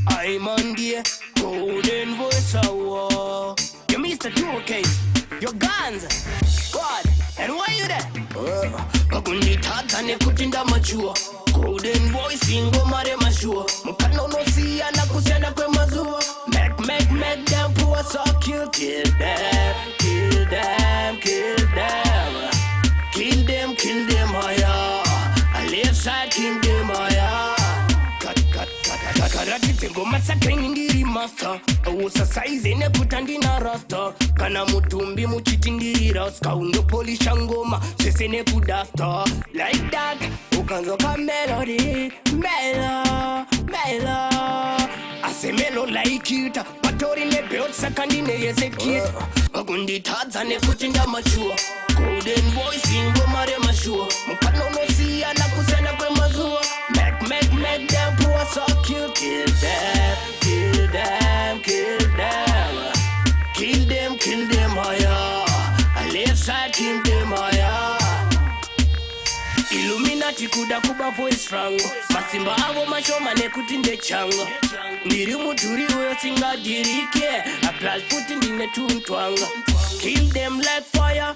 I'm on the golden voice of war. You Mr. 2K, your guns. What? And why you there? Magundi tata ne kutinda machua. Golden voice ingoma re mashua. Mukano no siya na kusiana kwe mazua. Make them poor so kill them, kill them, kill them. Kill them, higher. A left side, kill them, higher. Karati tengo massacring indiri master. Awusa size ne kutandina rasta. Kana mutumbi muchitindiri raska. Undo polisha ngoma, sese ne kudasta. Like that, ukanzoka melody. Melo ase melo like it. Patori ne beot sakandine yese kid. Magundi tadza ne kutinda machua. Golden voice ingoma re mashua. Mukano no siya na kusena kwe mazua. Make them poor so kill them, kill them, kill them. Kill them higher. A left side kill them higher. Illuminati kuda kuba voice strong. Masimba avo mashoma ne kutinde changa. Ndiri muturi uyo singa dirike. A plus put in the tuntwanga. Kill them like fire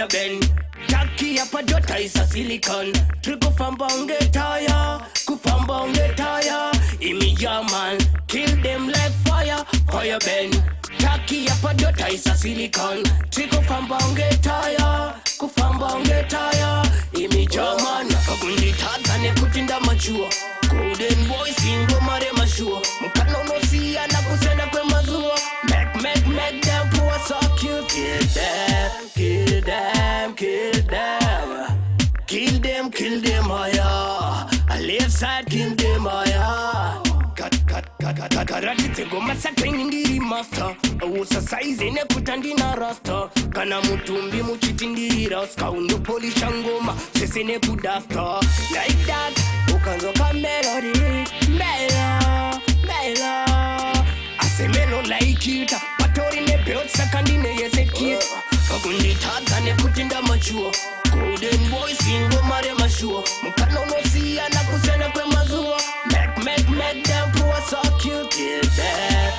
bend. Taki hapa jota isa silicon. Trigo famba ungetaya. Kufamba ungetaya. Imi yaman. Kill them like fire bend. Taki hapa jota isa silicon. Trigo famba ungetaya. Kufamba ungetaya. Imi yaman. Kagundi tata ne kutinda machua. Golden voice ingoma re mashua. Mukano no siya na kusena kwe mazua. Make them poor so kill them, kill them, kill them. Kill them higher. A left side kill them higher. Karati tengo massacring indiri master. Awusa size ne kutandina rasta. Kana mutumbi muchitindiri raska. Undo polisha ngoma, sese ne kudasta. Like that, ukanzoka melody. Melo ase melo like it. Patori ne beot sakandine yese kid. Kagundi tata ne kutinda machua. Golden voice ingoma re mashua. Mukano no siya na kusena kwe mazua. Make them poor so kill them.